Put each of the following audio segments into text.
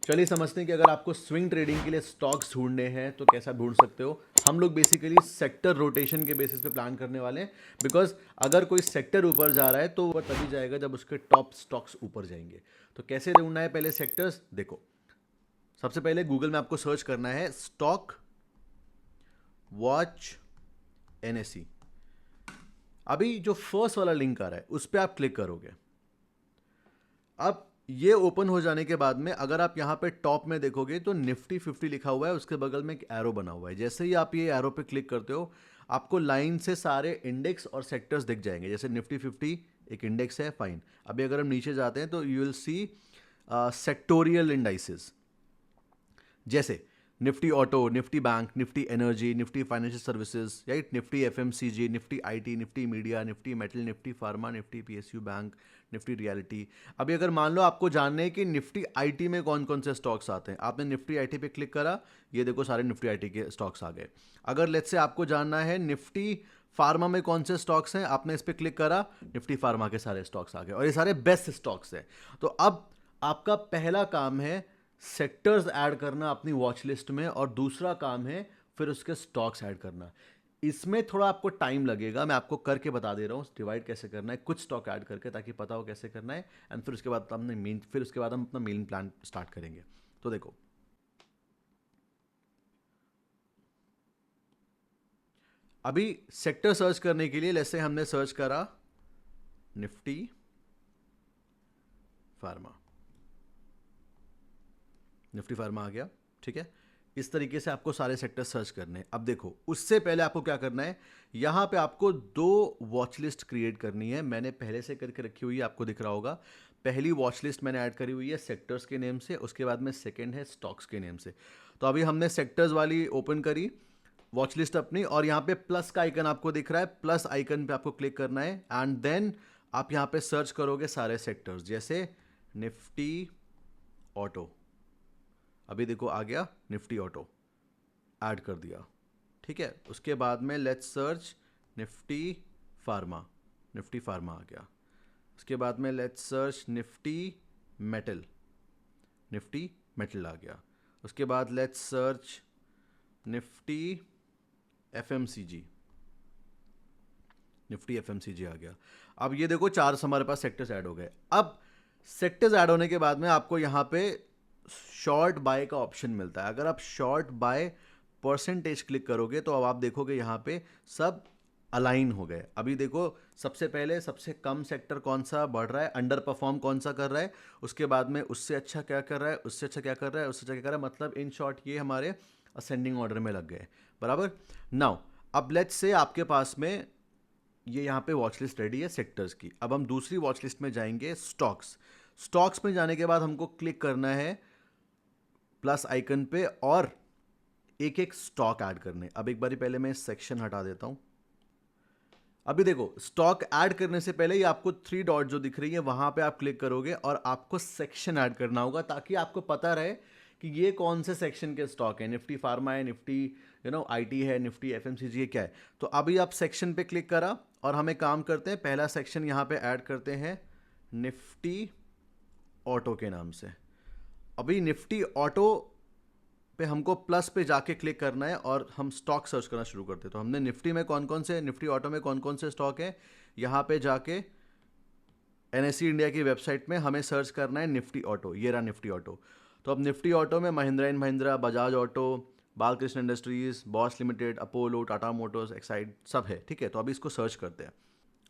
चलिए समझते हैं कि अगर आपको स्विंग ट्रेडिंग के लिए स्टॉक्स ढूंढने हैं तो कैसा ढूंढ सकते हो। हम लोग बेसिकली सेक्टर रोटेशन के बेसिस पे प्लान करने वाले हैं, बिकॉज अगर कोई सेक्टर ऊपर जा रहा है तो वो तभी जाएगा जब उसके टॉप स्टॉक्स ऊपर जाएंगे। तो कैसे ढूंढना है, पहले सेक्टर्स देखो। सबसे पहले गूगल में आपको सर्च करना है स्टॉक वॉच एनएसई। अभी जो फर्स्ट वाला लिंक आ रहा है उस पर आप क्लिक करोगे। अब ये ओपन हो जाने के बाद में अगर आप यहाँ पे टॉप में देखोगे तो निफ्टी 50 लिखा हुआ है, उसके बगल में एक एरो बना हुआ है। जैसे ही आप ये एरो पे क्लिक करते हो आपको लाइन से सारे इंडेक्स और सेक्टर्स दिख जाएंगे। जैसे निफ्टी 50 एक इंडेक्स है, फाइन। अभी अगर हम नीचे जाते हैं तो you will see sectoral indices, जैसे Nifty auto, Nifty bank, Nifty energy, Nifty financial services, right, Nifty FMCG, Nifty IT, Nifty media, Nifty metal, Nifty pharma, Nifty PSU bank, Nifty realty. अभी अगर मान लो आपको जानना है कि निफ्टी आईटी में कौन कौन से स्टॉक्स आते हैं, आपने निफ्टी आईटी पे क्लिक करा, ये देखो सारे निफ्टी आईटी के स्टॉक्स आ गए। अगर लेट्स से आपको जानना है निफ्टी फार्मा में कौन से स्टॉक्स हैं, आपने इस पर क्लिक करा, निफ्टी फार्मा के सारे स्टॉक्स आ गए और ये सारे बेस्ट स्टॉक्स हैं। तो अब आपका पहला काम है सेक्टर्स ऐड करना अपनी वॉच लिस्ट में, और दूसरा काम है फिर उसके स्टॉक्स ऐड करना। इसमें थोड़ा आपको टाइम लगेगा, मैं आपको करके बता दे रहा हूँ डिवाइड कैसे करना है, कुछ स्टॉक ऐड करके, ताकि पता हो कैसे करना है। एंड फिर उसके बाद हम अपना मेन प्लान स्टार्ट करेंगे। तो देखो, अभी सेक्टर सर्च करने के लिए जैसे हमने सर्च करा निफ्टी फार्मा, निफ्टी फार्मा आ गया, ठीक है। इस तरीके से आपको सारे सेक्टर सर्च करने हैं। अब देखो, उससे पहले आपको क्या करना है, यहां पे आपको दो वॉच लिस्ट क्रिएट करनी है। मैंने पहले से करके रखी हुई है, आपको दिख रहा होगा। पहली वॉच लिस्ट मैंने ऐड करी हुई है सेक्टर्स के नेम से, उसके बाद में सेकंड है स्टॉक्स के नेम से। तो अभी हमने सेक्टर्स वाली ओपन करी वॉच लिस्ट अपनी, और यहाँ पे प्लस का आइकन आपको दिख रहा है, प्लस आइकन पे आपको क्लिक करना है एंड देन आप यहाँ पे सर्च करोगे सारे सेक्टर्स, जैसे निफ्टी ऑटो। अभी देखो आ गया निफ्टी ऑटो, ऐड कर दिया, ठीक है। उसके बाद में let's search Nifty pharma, Nifty pharma आ गया। उसके बाद में let's search Nifty metal, Nifty metal आ गया। उसके बाद let's search Nifty FMCG, Nifty FMCG आ गया। अब ये देखो चार हमारे पास सेक्टर्स ऐड हो गए। अब सेक्टर्स ऐड होने के बाद में आपको यहाँ पे शॉर्ट बाय का ऑप्शन मिलता है। अगर आप शॉर्ट बाय परसेंटेज क्लिक करोगे तो अब आप देखोगे यहाँ पे सब अलाइन हो गए। अभी देखो, सबसे पहले सबसे कम सेक्टर कौन सा बढ़ रहा है, अंडर परफॉर्म कौन सा कर रहा है, उसके बाद में उससे अच्छा क्या कर रहा है, उससे अच्छा क्या कर रहा है, उससे अच्छा क्या कर रहा है, मतलब इन शॉर्ट ये हमारे असेंडिंग ऑर्डर में लग गए, बराबर। नाउ अब लेट्स से आपके पास में ये यहाँ पे वॉच लिस्ट रेडी है सेक्टर्स की। अब हम दूसरी वॉच लिस्ट में जाएंगे स्टॉक्स। स्टॉक्स में जाने के बाद हमको क्लिक करना है प्लस आइकन पे और एक एक स्टॉक ऐड करने। अब एक बारी पहले मैं सेक्शन हटा देता हूं। अभी देखो, स्टॉक ऐड करने से पहले ये आपको 3 डॉट जो दिख रही है वहां पे आप क्लिक करोगे और आपको सेक्शन ऐड करना होगा, ताकि आपको पता रहे कि ये कौन से सेक्शन के स्टॉक है। निफ्टी फार्मा है, निफ्टी आईटी है, निफ्टी एफएमसीजी है, क्या है। तो अभी आप सेक्शन पे क्लिक करा और हमें काम करते हैं, पहला सेक्शन यहाँ पे ऐड करते हैं निफ्टी ऑटो के नाम से। अभी निफ्टी ऑटो पे हमको प्लस पे जाके क्लिक करना है और हम स्टॉक सर्च करना शुरू करते हैं। तो हमने निफ्टी में कौन कौन से, निफ्टी ऑटो में कौन कौन से स्टॉक है, यहाँ पे जाके एनएसई इंडिया की वेबसाइट में हमें सर्च करना है निफ्टी ऑटो। ये रहा निफ्टी ऑटो। तो अब निफ्टी ऑटो में Mahindra and Mahindra, Bajaj auto, Balkrishna industries, Bosch limited, Apollo, Tata Motors, Exide सब है, ठीक है। तो अभी इसको सर्च करते हैं।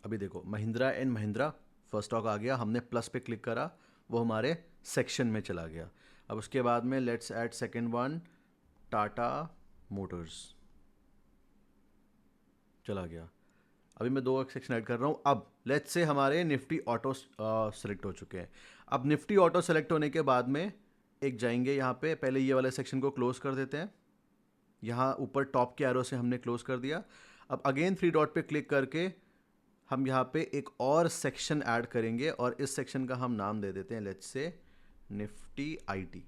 अभी देखो, Mahindra and Mahindra first stock आ गया, हमने प्लस पे क्लिक करा, वो हमारे सेक्शन में चला गया। अब उसके बाद में let's add second one, Tata Motors, चला गया। अभी मैं 2 सेक्शन ऐड कर रहा हूँ। अब लेट्स से हमारे निफ्टी ऑटो सेलेक्ट हो चुके हैं। अब निफ्टी ऑटो सेलेक्ट होने के बाद में एक जाएंगे यहाँ पे, पहले ये वाले सेक्शन को क्लोज कर देते हैं। यहाँ ऊपर टॉप के एरो से हमने क्लोज कर दिया। अब अगेन 3 डॉट पे क्लिक करके हम यहाँ पे एक और सेक्शन ऐड करेंगे और इस सेक्शन का हम नाम दे देते हैं लेट्स से निफ्टी आईटी।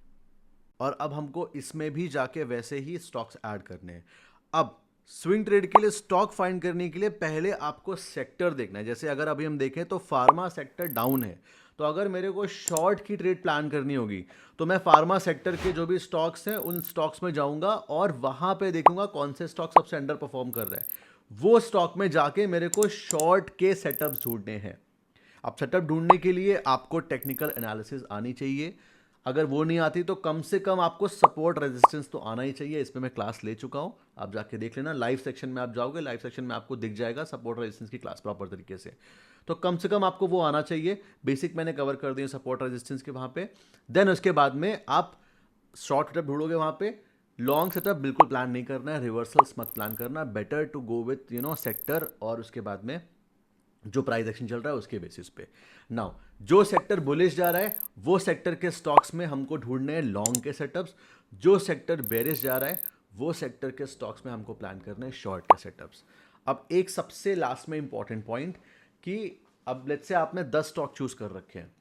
और अब हमको इसमें भी जाके वैसे ही स्टॉक्स ऐड करने हैं। अब स्विंग ट्रेड के लिए स्टॉक फाइंड करने के लिए पहले आपको सेक्टर देखना है। जैसे अगर अभी हम देखें तो फार्मा सेक्टर डाउन है, तो अगर मेरे को शॉर्ट की ट्रेड प्लान करनी होगी तो मैं फार्मा सेक्टर के जो भी स्टॉक्स हैं उन स्टॉक्स में जाऊंगा और वहां पे देखूंगा कौन से स्टॉक सबसे अंडर परफॉर्म कर रहा है, वो स्टॉक में जाके मेरे को शॉर्ट के सेटअप्स ढूंढने हैं। अब सेटअप ढूंढने के लिए आपको टेक्निकल एनालिसिस आनी चाहिए, अगर वो नहीं आती तो कम से कम आपको सपोर्ट रेजिस्टेंस तो आना ही चाहिए। इस पे मैं क्लास ले चुका हूं, आप जाके देख लेना। लाइव सेक्शन में आप जाओगे, लाइव सेक्शन में आपको दिख जाएगा सपोर्ट रेजिस्टेंस की क्लास प्रॉपर तरीके से। तो कम से कम आपको वो आना चाहिए। बेसिक मैंने कवर कर दिए सपोर्ट रेजिस्टेंस के वहां पे। देन उसके बाद में आप शॉर्ट सेटअप ढूंढोगे वहां पे। लॉन्ग सेटअप बिल्कुल प्लान नहीं करना है, रिवर्सल्स मत प्लान करना, better to go with sector और उसके बाद में जो प्राइस एक्शन चल रहा है उसके बेसिस पे। नाउ जो सेक्टर बुलिश जा रहा है वो सेक्टर के स्टॉक्स में हमको ढूंढने हैं लॉन्ग के सेटअप्स, जो सेक्टर बेरिश जा रहा है वो सेक्टर के स्टॉक्स में हमको प्लान करने हैं शॉर्ट के सेटअप्स। अब एक सबसे लास्ट में इंपॉर्टेंट पॉइंट कि अब लेट्स से आपने 10 स्टॉक चूज कर रखे हैं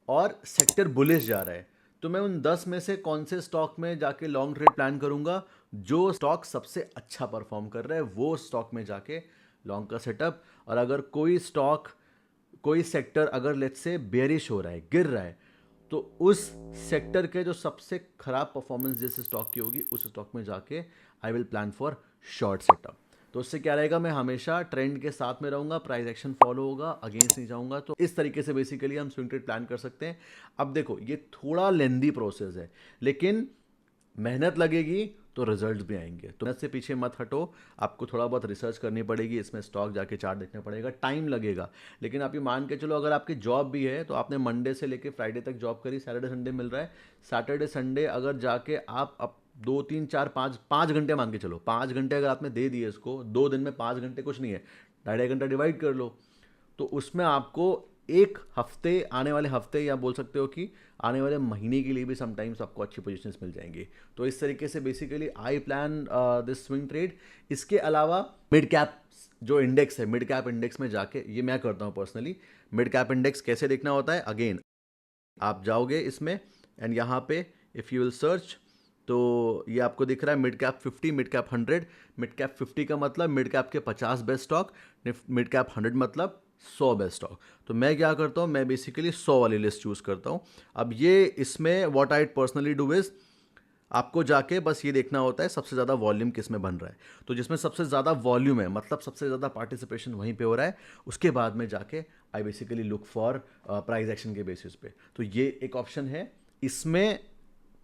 और सेक्टर बुलिश जा रहा है, तो मैं उन 10 में से कौन से स्टॉक में जाके लॉन्ग ट्रेड प्लान करूंगा? जो स्टॉक सबसे अच्छा परफॉर्म कर रहा है वो स्टॉक में जाके लॉन्ग का सेटअप। और अगर कोई स्टॉक कोई सेक्टर अगर लेट्स से बेरिश हो रहा है, गिर रहा है, तो उस सेक्टर के जो सबसे खराब परफॉर्मेंस जिस स्टॉक की होगी उस स्टॉक में जाके I will plan for short setup. तो उससे क्या रहेगा, मैं हमेशा ट्रेंड के साथ में रहूंगा, प्राइस एक्शन फॉलो होगा, अगेंस्ट नहीं जाऊंगा। तो इस तरीके से बेसिकली हम स्विंग ट्रेड प्लान कर सकते हैं। अब देखो ये थोड़ा लेंदी प्रोसेस है, लेकिन मेहनत लगेगी तो रिजल्ट्स भी आएंगे। तो मेहनत से पीछे मत हटो, आपको थोड़ा बहुत रिसर्च करनी पड़ेगी, इसमें स्टॉक जाके चार्ट देखना पड़ेगा, टाइम लगेगा। लेकिन आप ये मान के चलो अगर आपकी जॉब भी है तो आपने मंडे से लेके फ्राइडे तक जॉब करी, सैटरडे संडे मिल रहा है, सैटरडे संडे अगर जाके आप अब 2 3 4 5 5 घंटे मान के चलो, 5 घंटे अगर आपने दे दिए इसको, 2 दिन में 5 घंटे कुछ नहीं है, 2.5 घंटा डिवाइड कर लो, तो उसमें आपको एक हफ्ते, आने वाले हफ्ते या बोल सकते हो कि आने वाले महीने के लिए भी समटाइम्स आपको अच्छी पोजीशंस मिल जाएंगी। तो इस तरीके से basically I plan this swing trade. इसके अलावा मिड कैप जो इंडेक्स है, मिड कैप इंडेक्स में जाके ये मैं करता हूँ पर्सनली। मिड कैप इंडेक्स कैसे देखना होता है, अगेन आप जाओगे इसमें एंड यहाँ पे इफ़ यू विल सर्च, तो ये आपको दिख रहा है mid cap 50, mid cap 100। Mid cap 50 का मतलब मिड कैप के 50 बेस्ट स्टॉक, मिड कैप 100 मतलब 100 बेस्ट स्टॉक। तो मैं क्या करता हूँ, मैं बेसिकली 100 वाली लिस्ट चूज करता हूँ। अब ये इसमें what I personally do is, आपको जाके बस ये देखना होता है सबसे ज़्यादा वॉल्यूम किस में बन रहा है। तो जिसमें सबसे ज़्यादा वॉल्यूम है मतलब सबसे ज़्यादा पार्टिसिपेशन वहीं पे हो रहा है, उसके बाद में जाके I basically look for price action के बेसिस पे। तो ये एक ऑप्शन है। इसमें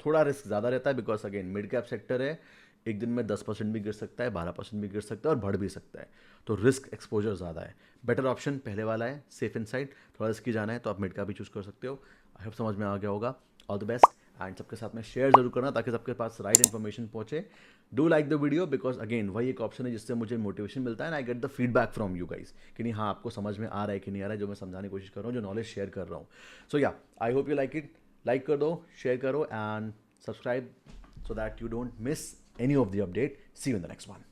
थोड़ा रिस्क ज़्यादा रहता है because again mid cap sector है, एक दिन में 10% भी गिर सकता है, 12% भी गिर सकता है और बढ़ भी सकता है, तो रिस्क एक्सपोजर ज़्यादा है। बेटर ऑप्शन पहले वाला है, सेफ इन साइड। थोड़ा रिस्की जाना है तो आप मिड कैप भी चूज़ कर सकते हो। आई होप समझ में आ गया होगा। ऑल द बेस्ट एंड सबके साथ में शेयर जरूर करना ताकि सबके पास राइट इन्फॉर्मेशन पहुंचे। Do like the video because again वही एक ऑप्शन है जिससे मुझे मोटिवेशन मिलता है and I get the feedback from you guys कि नहीं हाँ आपको समझ में आ रहा है कि नहीं आ रहा है जो मैं समझाने की कोशिश कर रहा हूँ, जो नॉलेज शेयर कर रहा हूँ। सो या I hope you like it. Like कर दो, शेयर करो and subscribe so that you don't miss any of the update. See you in the next one.